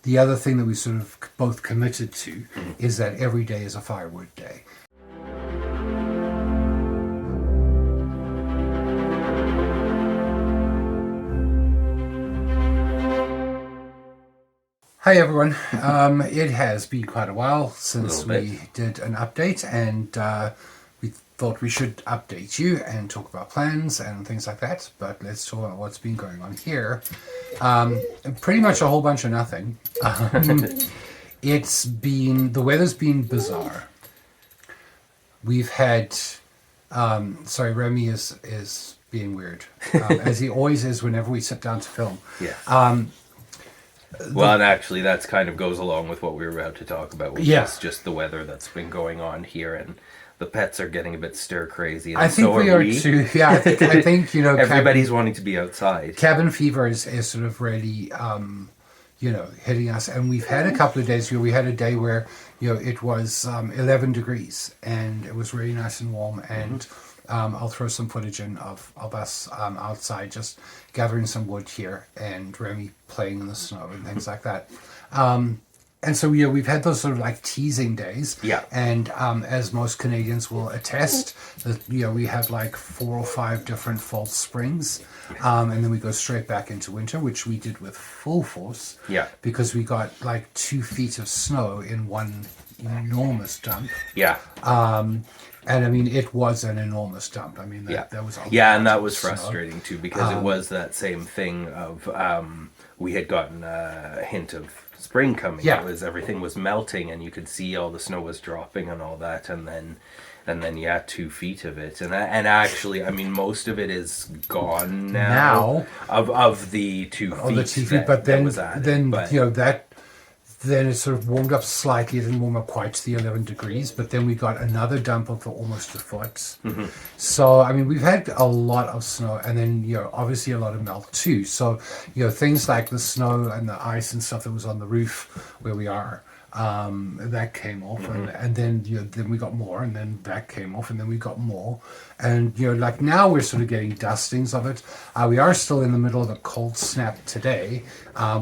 the other thing that we sort of both committed to is that every day is a firewood day. Hi everyone. It has been quite a while since we did an update, and we thought we should update you and talk about plans and things like that. But let's talk about what's been going on here. Pretty much a whole bunch of nothing. The weather's been bizarre. We've had, sorry, Remy is being weird, as he always is whenever we sit down to film. Yeah. Well, and actually, that kind of goes along with what we were about to talk about, which is just the weather that's been going on here, and the pets are getting a bit stir crazy. And I think we are too. Yeah, I think everybody's wanting to be outside. Cabin fever is sort of really, hitting us, and we've had a couple of days. We had a day where it was 11 degrees, and it was really nice and warm, and. I'll throw some footage in of us outside just gathering some wood here and Remy playing in the snow and things like that. And so we've had those sort of like teasing days. Yeah. And as most Canadians will attest, that we have like 4 or 5 different false springs. And then we go straight back into winter, which we did with full force. Yeah. Because we got like 2 feet of snow in one enormous dump. Yeah. And I mean, it was an enormous dump. I mean, that was and that was frustrating too, because it was that same thing of we had gotten a hint of spring coming. Yeah. Everything was melting, and you could see all the snow was dropping and all that, and then 2 feet of it, and actually, I mean, most of it is gone now. Of the 2 feet. Of the 2 feet, but then it sort of warmed up slightly. It didn't warm up quite to the 11 degrees, but then we got another dump of almost a foot. Mm-hmm. So, I mean, we've had a lot of snow, and then, obviously a lot of melt too. So, things like the snow and the ice and stuff that was on the roof where we are, that came off, and then then we got more, and then that came off, and then we got more, and like now we're sort of getting dustings of it. We are still in the middle of a cold snap today.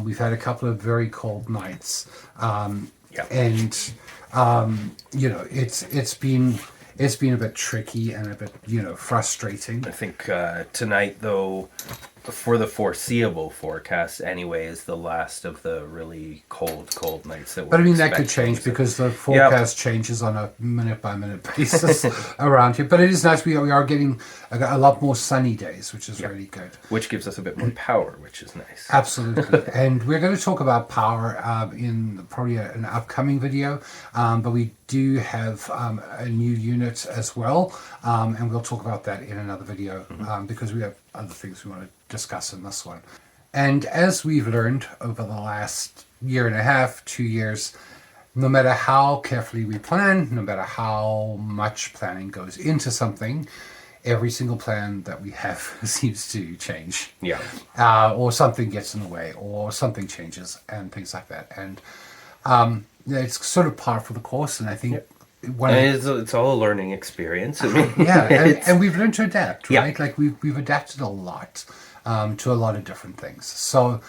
We've had a couple of very cold nights, and it's been a bit tricky and a bit frustrating. I think tonight, though, for the foreseeable forecast anyway, is the last of the really cold nights that we're But I mean, that could change because the forecast changes on a minute-by-minute basis around here. But it is nice. We are getting a lot more sunny days, which is really good. Which gives us a bit more power, which is nice. Absolutely. And we're going to talk about power in probably an upcoming video. But we do have a new unit as well. And we'll talk about that in another video because we have other things we want to discuss in this one. And as we've learned over the last 1.5 2 years, no matter how carefully we plan, no matter how much planning goes into something, every single plan that we have seems to change. Yeah. Or something gets in the way, or something changes, and things like that. And it's sort of par for the course, and I think it's all a learning experience. And we've learned to adapt, right? Yeah. Like we've adapted a lot to a lot of different things. So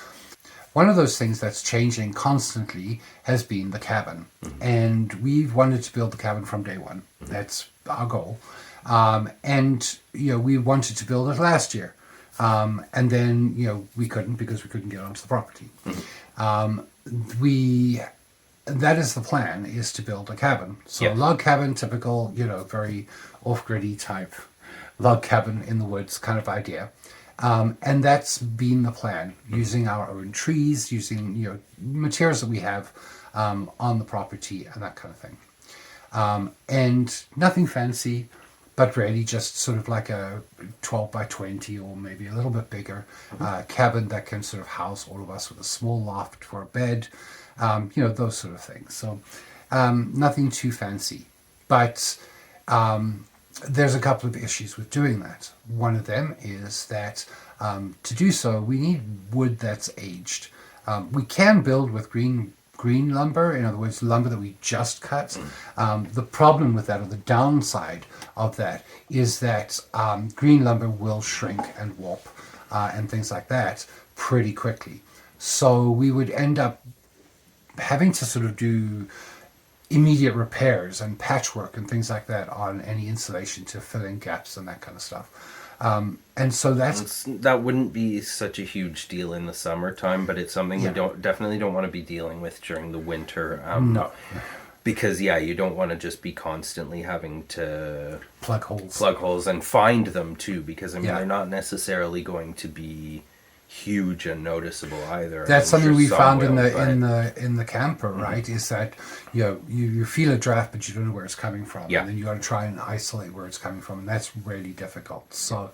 one of those things that's changing constantly has been the cabin. And we've wanted to build the cabin from day one. That's our goal. And we wanted to build it last year. And then we couldn't because we couldn't get onto the property. That is the plan, is to build a cabin. So a log cabin, typical, very off-griddy type log cabin in the woods kind of idea. And that's been the plan, using our own trees, using, materials that we have on the property and that kind of thing. And nothing fancy, but really just sort of like a 12 by 20 or maybe a little bit bigger cabin that can sort of house all of us with a small loft for a bed, those sort of things. So nothing too fancy. But there's a couple of issues with doing that. One of them is that to do so, we need wood that's aged. We can build with green lumber, in other words, lumber that we just cut. The problem with that, or the downside of that, is that green lumber will shrink and warp and things like that pretty quickly. So we would end up having to sort of do immediate repairs and patchwork and things like that on any insulation to fill in gaps and that kind of stuff. And so that wouldn't be such a huge deal in the summertime, but it's something we definitely don't want to be dealing with during the winter. No. Because you don't want to just be constantly having to plug holes and find them too, because I mean they're not necessarily going to be huge and noticeable either. That's something we found in the camper, right? Is that you feel a draft, but you don't know where it's coming from, and then you got to try and isolate where it's coming from, and that's really difficult. So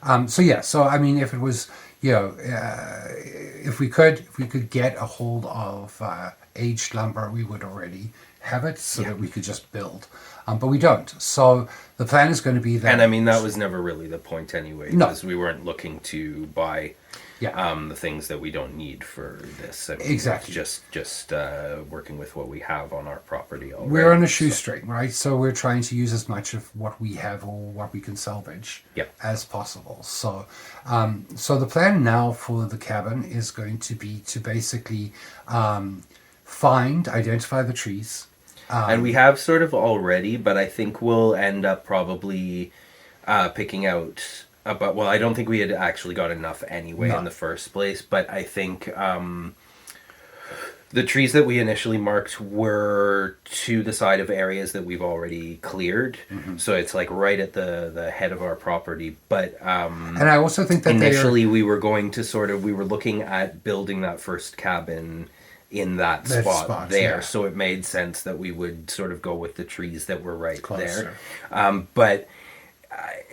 I mean, if it was if we could get a hold of aged lumber, we would already have it so that we could just build. But we don't. So the plan is going to be that. And I mean, that was never really the point anyway, because we weren't looking to buy the things that we don't need for this. I mean, exactly. Just working with what we have on our property already. We're on a shoestring, right? So we're trying to use as much of what we have or what we can salvage as possible. So, so the plan now for the cabin is going to be to basically identify the trees. And we have sort of already, but I think we'll end up probably picking out about, well, I don't think we had actually got enough anyway in the first place, but I think the trees that we initially marked were to the side of areas that we've already cleared. Mm-hmm. So it's like right at the head of our property. But and I also think that initially we were going to we were looking at building that first cabin in that spot there. So it made sense that we would sort of go with the trees that were right there. But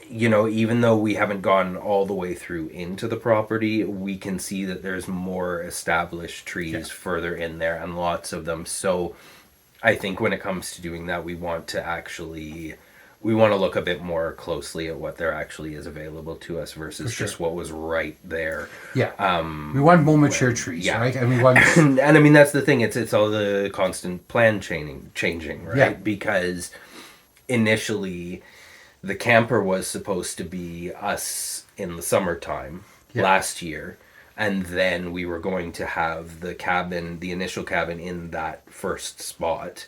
even though we haven't gone all the way through into the property, we can see that there's more established trees further in there, and lots of them. So I think when it comes to doing that, we want to look a bit more closely at what there actually is available to us versus just what was right there. We want more mature trees, right? And we want and I mean, that's the thing. It's all the constant plan changing, right? Because initially the camper was supposed to be us in the summertime last year, and then we were going to have the initial cabin in that first spot.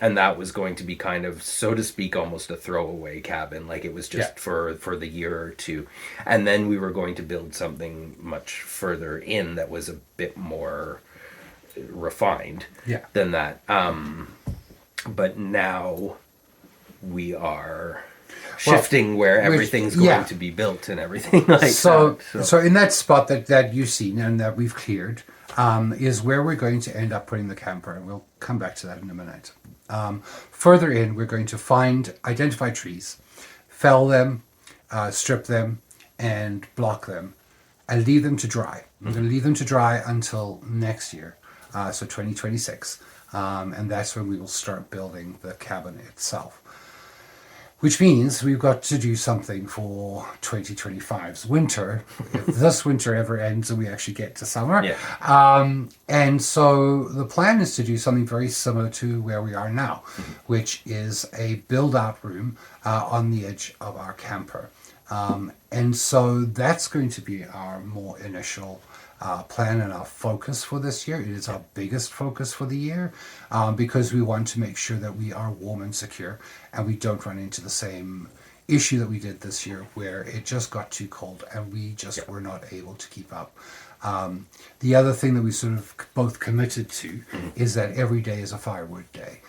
And that was going to be kind of, so to speak, almost a throwaway cabin. Like it was just for the year or two. And then we were going to build something much further in that was a bit more refined than that. But now we are shifting where everything's going to be built and everything like that. So in that spot that you've seen and that we've cleared is where we're going to end up putting the camper, and we'll come back to that in a minute. Further in, we're going to identify trees, fell them, strip them, and block them, and leave them to dry. We're going to leave them to dry until next year, so 2026, and that's when we will start building the cabin itself. Which means we've got to do something for 2025's winter, if this winter ever ends and we actually get to summer. And so the plan is to do something very similar to where we are now, which is a build-out room on the edge of our camper. And so that's going to be our more initial plan and our focus for this year. It is our biggest focus for the year because we want to make sure that we are warm and secure and we don't run into the same issue that we did this year where it just got too cold and we just were not able to keep up. The other thing that we sort of both committed to is that every day is a firewood day.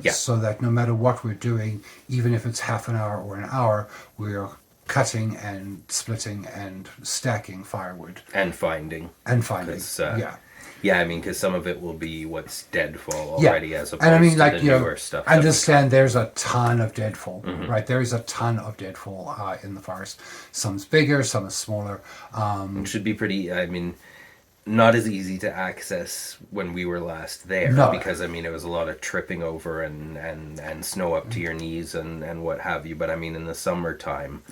So that no matter what we're doing, even if it's half an hour or an hour, we're cutting and splitting and stacking firewood and finding I mean, because some of it will be what's deadfall already as opposed and I mean, to the newer stuff. Understand there's a ton of deadfall, right? There is a ton of deadfall in the forest. Some's bigger, some is smaller. It should be pretty, I mean, not as easy to access when we were last there because I mean it was a lot of tripping over and snow up to your knees and what have you, but I mean in the summertime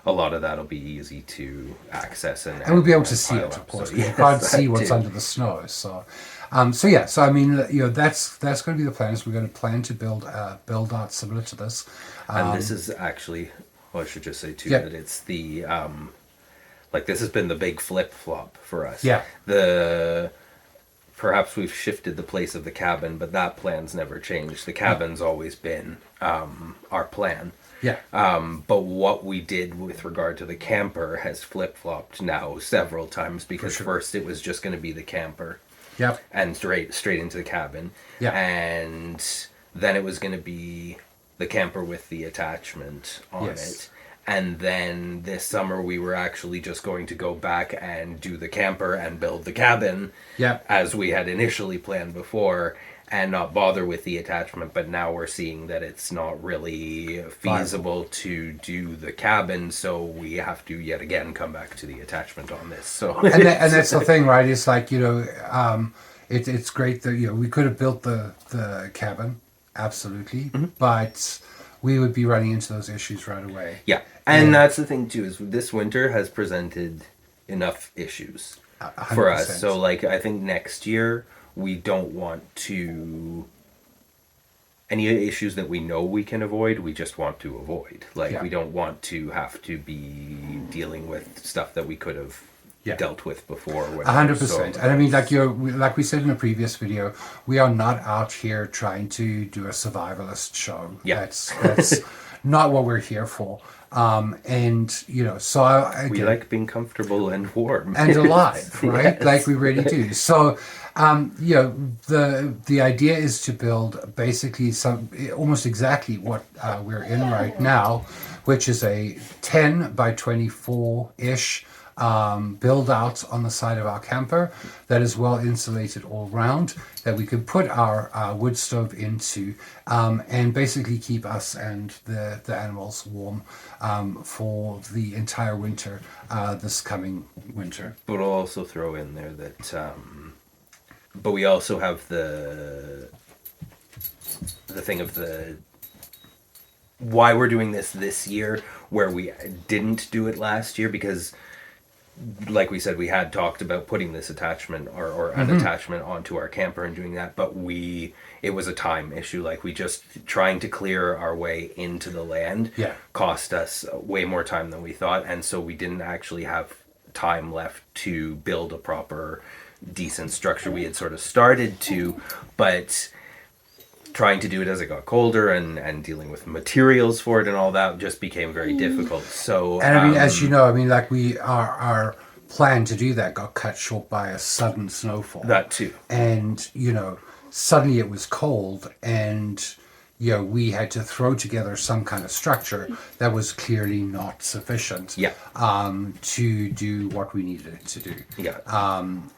a lot of that'll be easy to access and we'll be able to see it, of course. You can't see what's under the snow, so I mean that's going to be the plan. Is we're going to plan to build out similar to this, and this is actually, well, I should just say too that it's the like this has been the big flip-flop for us. The perhaps we've shifted the place of the cabin, but that plan's never changed. The cabin's always been our plan. Yeah. But what we did with regard to the camper has flip-flopped now several times, because first it was just going to be the camper. Yep. And straight into the cabin. Yeah. And then it was going to be the camper with the attachment on it. And then this summer we were actually just going to go back and do the camper and build the cabin as we had initially planned before, and not bother with the attachment. But now we're seeing that it's not really feasible to do the cabin, so we have to yet again come back to the attachment on this. So and that's the thing, right? It's like, it's great that we could have built the cabin, absolutely, but we would be running into those issues right away. Yeah, and that's the thing too, is this winter has presented enough issues 100%. For us. So like, I think next year we don't want to, any issues that we know we can avoid, we just want to avoid. Like, we don't want to have to be dealing with stuff that we could have dealt with before. 100%. And I mean, like we said in a previous video, we are not out here trying to do a survivalist show. Yeah. That's not what we're here for. And so again, we like being comfortable and warm and alive, right? Like we really do. So the idea is to build basically almost exactly what we're in right now, which is a 10 by 24 ish build out on the side of our camper that is well insulated all round, that we could put our wood stove into, and basically keep us and the animals warm for the entire winter, this coming winter. But I'll also throw in there that but we also have the thing of the why we're doing this year, where we didn't do it last year, because like we said, we had talked about putting this attachment or an attachment onto our camper and doing that, but it was a time issue. Like, we just trying to clear our way into the land cost us way more time than we thought, and so we didn't actually have time left to build a proper decent structure. We had sort of started to, but trying to do it as it got colder and dealing with materials for it and all that just became very difficult. So, and I mean, as you know, like our plan to do that got cut short by a sudden snowfall. That too. And suddenly it was cold, and we had to throw together some kind of structure that was clearly not sufficient to do what we needed it to do.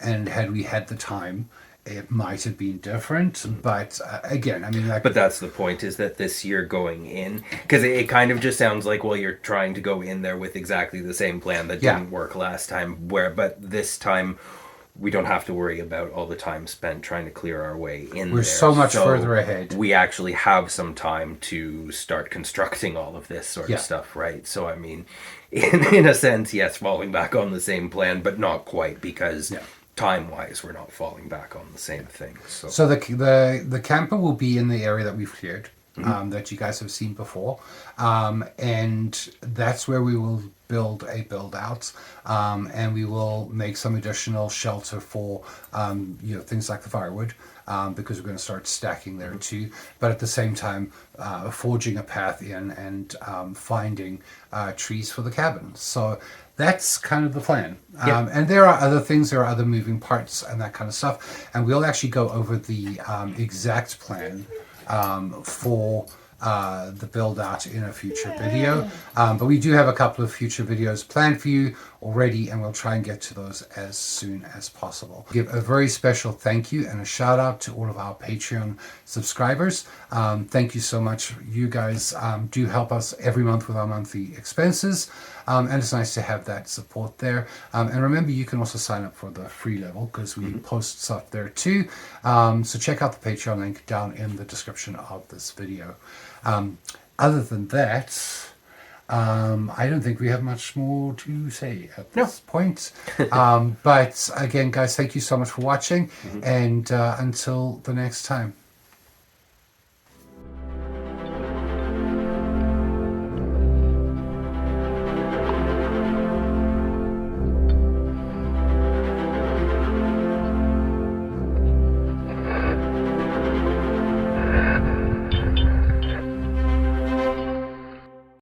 And had we had the time, it might have been different, but again, I mean, but that's the point, is that this year going in, because it kind of just sounds like, well, you're trying to go in there with exactly the same plan that didn't work last time, but this time we don't have to worry about all the time spent trying to clear our way in. We're so much further ahead. We actually have some time to start constructing all of this sort of stuff, right? So, I mean, in a sense, yes, falling back on the same plan, but not quite, because time-wise, we're not falling back on the same thing. So the camper will be in the area that we've cleared, that you guys have seen before, and that's where we will build a build out, and we will make some additional shelter for things like the firewood, because we're going to start stacking there too. But at the same time, forging a path in and finding trees for the cabin. So that's kind of the plan. And there are other things, there are other moving parts and that kind of stuff. And we'll actually go over the exact plan for the build out in a future video. But we do have a couple of future videos planned for you already, and we'll try and get to those as soon as possible. Give a very special thank you and a shout out to all of our Patreon subscribers. Thank you so much. You guys do help us every month with our monthly expenses. And it's nice to have that support there. And remember, you can also sign up for the free level, because we post stuff there too. So check out the Patreon link down in the description of this video. Other than that, I don't think we have much more to say at this point. But again, guys, thank you so much for watching. And until the next time.